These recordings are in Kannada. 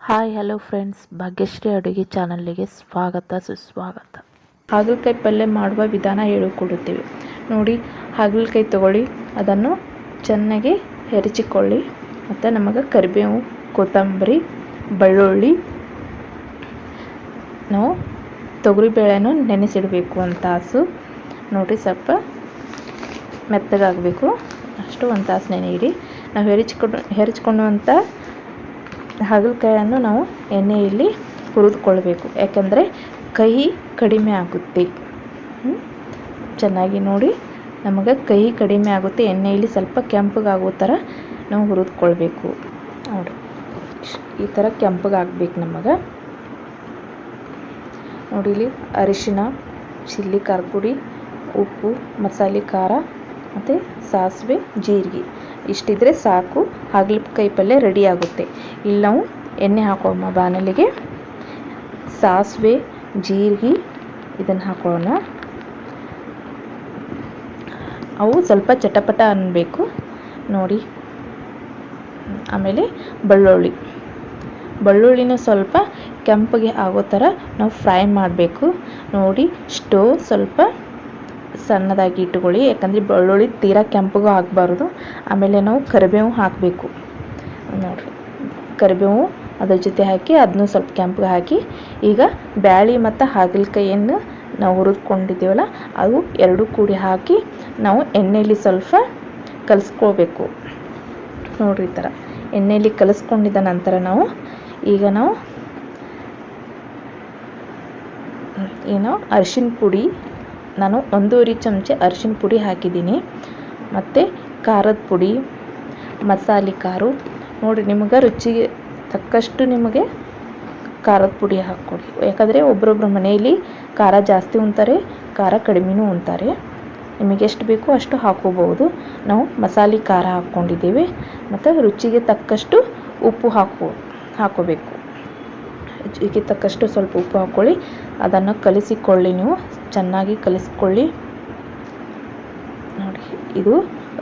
ಹಾಯ್ ಹಲೋ ಫ್ರೆಂಡ್ಸ್, ಭಾಗ್ಯಶ್ರೀ ಅಡುಗೆ ಚಾನಲ್ಗೆ ಸ್ವಾಗತ ಸುಸ್ವಾಗತ. ಹಾಗಲಕಾಯಿ ಪಲ್ಯ ಮಾಡುವ ವಿಧಾನ ಹೇಳಿಕೊಡುತ್ತೇವೆ ನೋಡಿ. ಹಾಗಲಕಾಯಿ ತಗೊಳ್ಳಿ, ಅದನ್ನು ಚೆನ್ನಾಗಿ ಹೆರಚಿಕೊಳ್ಳಿ. ಮತ್ತು ನಮಗೆ ಕರಿಬೇವು, ಕೊತ್ತಂಬರಿ, ಬೆಳ್ಳುಳ್ಳಿ, ನಾವು ತೊಗರಿಬೇಳೆನೂ ನೆನೆಸಿಡಬೇಕು ಒಂದು ತಾಸು ನೋಡಿ. ಸ್ವಲ್ಪ ಮೆತ್ತಗಾಗಬೇಕು, ಅಷ್ಟು ಒಂದು ತಾಸು ನೆನೆಯಿರಿ. ನಾವು ಹೆರಚ್ಕೊಳ್ಳುವಂಥ ಹಾಗಲಕಾಯನ್ನು ನಾವು ಎಣ್ಣೆಯಲ್ಲಿ ಹುರಿದುಕೊಳ್ಬೇಕು, ಯಾಕಂದರೆ ಕಹಿ ಕಡಿಮೆ ಆಗುತ್ತೆ. ಚೆನ್ನಾಗಿ ನೋಡಿ, ನಮಗೆ ಕಹಿ ಕಡಿಮೆ ಆಗುತ್ತೆ. ಎಣ್ಣೆಯಲ್ಲಿ ಸ್ವಲ್ಪ ಕೆಂಪಗಾಗೋ ಥರ ನಾವು ಹುರಿದುಕೊಳ್ಬೇಕು ನೋಡಿ. ಈ ಥರ ಕೆಂಪಗಾಗಬೇಕು ನಮಗೆ ನೋಡಿ. ಇಲ್ಲಿ ಅರಿಶಿನ, ಚಿಲ್ಲಿ ಖಾರದ ಪುಡಿ, ಉಪ್ಪು, ಮಸಾಲೆ ಖಾರ ಮತ್ತು ಸಾಸಿವೆ, ಜೀರಿಗೆ ಇಷ್ಟಿದ್ರೆ ಸಾಕು. ಹಾಗಲಕಾಯಿ ಪಲ್ಯ ರೆಡಿ ಆಗುತ್ತೆ. ಇಲ್ಲಿ ನಾವು ಎಣ್ಣೆ ಹಾಕೋಣ ಬಾಣಲೆಗೆ. ಸಾಸಿವೆ, ಜೀರಿಗೆ ಇದನ್ನು ಹಾಕೊಳ್ಳೋಣ. ಅವು ಸ್ವಲ್ಪ ಚಟಪಟ ಅನ್ನಬೇಕು ನೋಡಿ. ಆಮೇಲೆ ಬೆಳ್ಳುಳ್ಳಿನ ಸ್ವಲ್ಪ ಕೆಂಪಗೆ ಆಗೋ ಥರ ನಾವು ಫ್ರೈ ಮಾಡಬೇಕು ನೋಡಿ. ಸ್ಟೋವ್ ಸ್ವಲ್ಪ ಸಣ್ಣದಾಗಿ ಇಟ್ಟುಕೊಳ್ಳಿ, ಯಾಕಂದರೆ ಬೆಳ್ಳುಳ್ಳಿ ತೀರಾ ಕೆಂಪಗೂ ಆಗಬಾರ್ದು. ಆಮೇಲೆ ನಾವು ಕರಿಬೇವು ಹಾಕಬೇಕು ನೋಡಿರಿ. ಕರಿಬೇವು ಅದ್ರ ಜೊತೆ ಹಾಕಿ ಅದನ್ನು ಸ್ವಲ್ಪ ಕೆಂಪಗೆ ಹಾಕಿ, ಈಗ ಬ್ಯಾಳಿ ಮತ್ತು ಹಾಗಲಕಾಯಿಯನ್ನು ನಾವು ಹುರಿದುಕೊಂಡಿದ್ದೀವಲ್ಲ, ಅದು ಎರಡೂ ಕೂಡಿ ಹಾಕಿ ನಾವು ಎಣ್ಣೆಯಲ್ಲಿ ಸ್ವಲ್ಪ ಕಲಿಸ್ಕೋಬೇಕು ನೋಡಿರಿ. ಈ ಥರ ಎಣ್ಣೆಯಲ್ಲಿ ಕಲಿಸ್ಕೊಂಡಿದ್ದ ನಂತರ ನಾವು ಅರಿಶಿನ ಪುಡಿ, ನಾನು 1.5 ಚಮಚ ಅರಿಶಿನ ಪುಡಿ ಹಾಕಿದ್ದೀನಿ. ಮತ್ತು ಖಾರದ ಪುಡಿ, ಮಸಾಲೆ ಖಾರ ನೋಡಿ. ನಿಮಗೆ ರುಚಿಗೆ ತಕ್ಕಷ್ಟು ನಿಮಗೆ ಖಾರದ ಪುಡಿ ಹಾಕ್ಕೊಡಿ, ಯಾಕಂದರೆ ಒಬ್ಬರೊಬ್ಬರ ಮನೆಯಲ್ಲಿ ಖಾರ ಜಾಸ್ತಿ ಉಣ್ತಾರೆ, ಖಾರ ಕಡಿಮೆನೂ ಉಣ್ತಾರೆ. ನಿಮಗೆ ಎಷ್ಟು ಬೇಕೋ ಅಷ್ಟು ಹಾಕೋಬಹುದು. ನಾವು ಮಸಾಲೆ ಖಾರ ಹಾಕ್ಕೊಂಡಿದ್ದೇವೆ. ಮತ್ತು ರುಚಿಗೆ ತಕ್ಕಷ್ಟು ಉಪ್ಪು ಹಾಕೋಬೇಕು. ರುಚಿಗೆ ತಕ್ಕಷ್ಟು ಸ್ವಲ್ಪ ಉಪ್ಪು ಹಾಕ್ಕೊಳ್ಳಿ. ಅದನ್ನು ಕಲಿಸಿಕೊಳ್ಳಿ, ನೀವು ಚೆನ್ನಾಗಿ ಕಲಿಸ್ಕೊಳ್ಳಿ ನೋಡಿ. ಇದು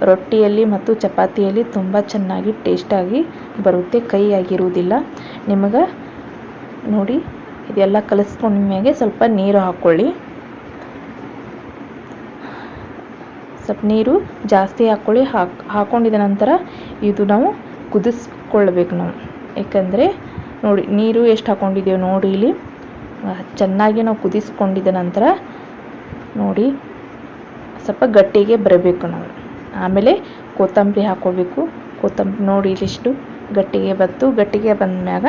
ರೊಟ್ಟಿಯಲ್ಲಿ ಮತ್ತು ಚಪಾತಿಯಲ್ಲಿ ತುಂಬ ಚೆನ್ನಾಗಿ ಟೇಸ್ಟಾಗಿ ಬರುತ್ತೆ, ಕಹಿ ಆಗಿರುವುದಿಲ್ಲ ನಿಮಗೆ ನೋಡಿ. ಇದೆಲ್ಲ ಕಲಿಸ್ಕೊಂಡ ಮೇಲೆ ಸ್ವಲ್ಪ ನೀರು ಹಾಕ್ಕೊಳ್ಳಿ. ಸ್ವಲ್ಪ ನೀರು ಜಾಸ್ತಿ ಹಾಕ್ಕೊಳ್ಳಿ. ಹಾಕ್ಕೊಂಡಿದ ನಂತರ ಇದು ನಾವು ಕುದಿಸ್ಕೊಳ್ಬೇಕು ನಾವು, ಯಾಕಂದರೆ ನೋಡಿ ನೀರು ಎಷ್ಟು ಹಾಕ್ಕೊಂಡಿದ್ದೇವೆ ನೋಡಿ. ಇಲ್ಲಿ ಚೆನ್ನಾಗಿ ನಾವು ಕುದಿಸ್ಕೊಂಡಿದ್ದ ನಂತರ ನೋಡಿ ಸ್ವಲ್ಪ ಗಟ್ಟಿಗೆ ಬರಬೇಕು ನಾವು. ಆಮೇಲೆ ಕೊತ್ತಂಬರಿ ಹಾಕ್ಕೋಬೇಕು. ಕೊತ್ತಂಬರಿ ನೋಡಿ ಇಲ್ಲಿಷ್ಟು ಗಟ್ಟಿಗೆ ಬಂತು. ಗಟ್ಟಿಗೆ ಬಂದ್ಮ್ಯಾಗ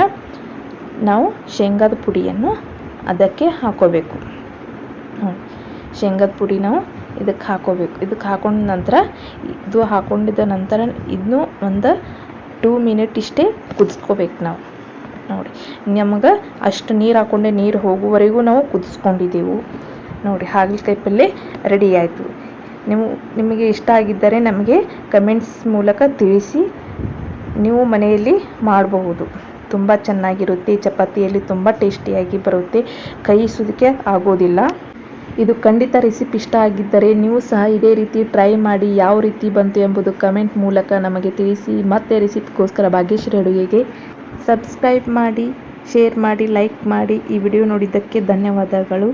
ನಾವು ಶೇಂಗಾದ ಪುಡಿಯನ್ನು ಅದಕ್ಕೆ ಹಾಕ್ಕೋಬೇಕು. ಶೇಂಗಾದ ಪುಡಿ ನಾವು ಇದಕ್ಕೆ ಹಾಕ್ಕೋಬೇಕು. ಇದಕ್ಕೆ ಹಾಕೊಂಡ ನಂತರ ಇದು ಹಾಕ್ಕೊಂಡಿದ್ದ ನಂತರ ಇದನ್ನು ಒಂದು 2 ಮಿನಿಟ್ ಇಷ್ಟೇ ಕುದಿಸ್ಕೋಬೇಕು ನಾವು ನೋಡಿ. ನಮಗೆ ಅಷ್ಟು ನೀರು ಹಾಕ್ಕೊಂಡೆ, ನೀರು ಹೋಗುವವರೆಗೂ ನಾವು ಕುದಿಸ್ಕೊಂಡಿದ್ದೆವು ನೋಡಿ. ಹಾಗಲಕಾಯಿ ಪಲ್ಯ ರೆಡಿ ಆಯಿತು. ನಿಮಗೆ ಇಷ್ಟ ಆಗಿದ್ದರೆ ನಮಗೆ ಕಮೆಂಟ್ಸ್ ಮೂಲಕ ತಿಳಿಸಿ. ನೀವು ಮನೆಯಲ್ಲಿ ಮಾಡಬಹುದು, ತುಂಬ ಚೆನ್ನಾಗಿರುತ್ತೆ. ಚಪಾತಿಯಲ್ಲಿ ತುಂಬ ಟೇಸ್ಟಿಯಾಗಿ ಬರುತ್ತೆ, ಕೈ ಸುಲಿಕೆ ಆಗೋದಿಲ್ಲ. ಇದು ಖಂಡಿತ ರೆಸಿಪಿ ಇಷ್ಟ ಆಗಿದ್ದರೆ ನೀವು ಸಹ ಇದೇ ರೀತಿ ಟ್ರೈ ಮಾಡಿ. ಯಾವ ರೀತಿ ಬಂತು ಎಂಬುದು ಕಮೆಂಟ್ ಮೂಲಕ ನಮಗೆ ತಿಳಿಸಿ. ಮತ್ತೆ ರೆಸಿಪಿಗೋಸ್ಕರ ಭಾಗ್ಯಶ್ರೀ ಅಡುಗೆಗೆ ಸಬ್ಸ್ಕ್ರೈಬ್ ಮಾಡಿ, ಶೇರ್ ಮಾಡಿ, ಲೈಕ್ ಮಾಡಿ. ಈ ವಿಡಿಯೋ ನೋಡಿದ್ದಕ್ಕೆ ಧನ್ಯವಾದಗಳು.